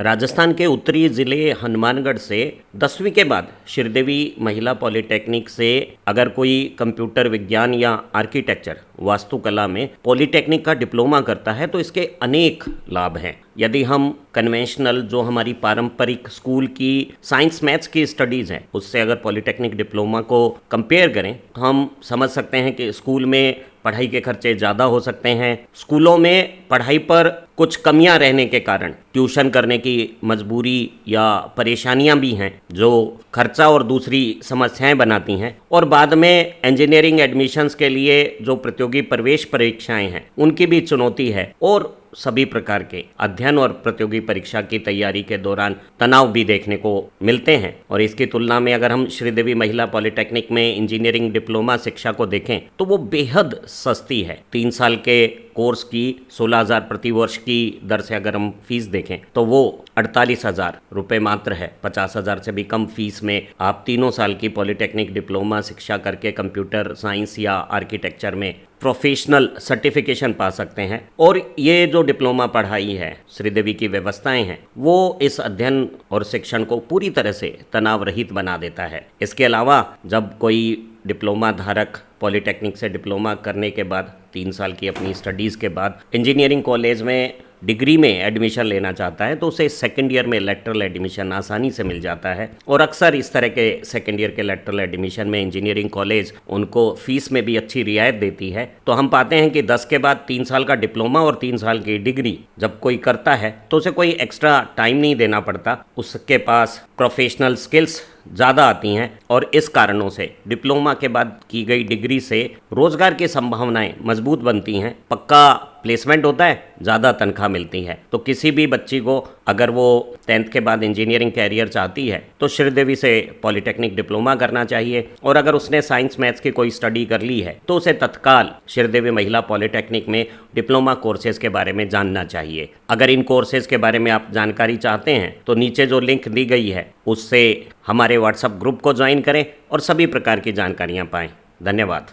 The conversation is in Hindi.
राजस्थान के उत्तरी जिले हनुमानगढ़ से 10वीं के बाद श्रीदेवी महिला पॉलिटेक्निक से अगर कोई कंप्यूटर विज्ञान या आर्किटेक्चर वास्तुकला में पॉलिटेक्निक का डिप्लोमा करता है तो इसके अनेक लाभ हैं। यदि हम कन्वेंशनल जो हमारी पारंपरिक स्कूल की साइंस मैथ्स की स्टडीज़ हैं उससे अगर पॉलिटेक्निक डिप्लोमा को कंपेयर करें तो हम समझ सकते हैं कि स्कूल में पढ़ाई के खर्चे ज़्यादा हो सकते हैं। स्कूलों में पढ़ाई पर कुछ कमियां रहने के कारण ट्यूशन करने की मजबूरी या परेशानियां भी हैं जो खर्चा और दूसरी समस्याएं बनाती हैं। और बाद में इंजीनियरिंग एडमिशन्स के लिए जो प्रतियोगी प्रवेश परीक्षाएं हैं उनकी भी चुनौती है और सभी प्रकार के अध्ययन और प्रतियोगी परीक्षा की तैयारी के दौरान तनाव भी देखने को मिलते हैं। और इसकी तुलना में अगर हम श्रीदेवी महिला पॉलिटेक्निक में इंजीनियरिंग डिप्लोमा शिक्षा को देखें तो वो बेहद सस्ती है। 3 साल के कोर्स की 16,000 प्रति वर्ष की दर से अगर हम फीस देखें तो वो 48,000 रुपये मात्र है। 50,000 से भी कम फीस में आप 3 साल की पॉलिटेक्निक डिप्लोमा शिक्षा करके कंप्यूटर साइंस या आर्किटेक्चर में प्रोफेशनल सर्टिफिकेशन पा सकते हैं। और ये जो डिप्लोमा पढ़ाई है, श्रीदेवी की व्यवस्थाएं हैं, वो इस अध्ययन और शिक्षण को पूरी तरह से तनाव रहित बना देता है। इसके अलावा जब कोई डिप्लोमा धारक पॉलिटेक्निक से डिप्लोमा करने के बाद 3 साल की अपनी स्टडीज़ के बाद इंजीनियरिंग कॉलेज में डिग्री में एडमिशन लेना चाहता है तो उसे सेकेंड ईयर में लेटरल एडमिशन आसानी से मिल जाता है। और अक्सर इस तरह के सेकेंड ईयर के लेटरल एडमिशन में इंजीनियरिंग कॉलेज उनको फीस में भी अच्छी रियायत देती है। तो हम पाते हैं कि 10 के बाद 3 साल का डिप्लोमा और 3 साल की डिग्री जब कोई करता है तो उसे कोई एक्स्ट्रा टाइम नहीं देना पड़ता, उसके पास प्रोफेशनल स्किल्स ज़्यादा आती हैं और इस कारणों से डिप्लोमा के बाद की गई डिग्री से रोजगार की संभावनाएं मजबूत बनती हैं, पक्का प्लेसमेंट होता है, ज़्यादा तनख्वाह मिलती है। तो किसी भी बच्ची को अगर वो 10th के बाद इंजीनियरिंग कैरियर चाहती है तो श्रीदेवी से पॉलिटेक्निक डिप्लोमा करना चाहिए। और अगर उसने साइंस मैथ्स की कोई स्टडी कर ली है तो उसे तत्काल श्रीदेवी महिला पॉलिटेक्निक में डिप्लोमा कोर्सेज के बारे में जानना चाहिए। अगर इन कोर्सेज के बारे में आप जानकारी चाहते हैं तो नीचे जो लिंक दी गई है उससे हमारे व्हाट्सएप ग्रुप को ज्वाइन करें और सभी प्रकार की जानकारियाँ पाएँ। धन्यवाद।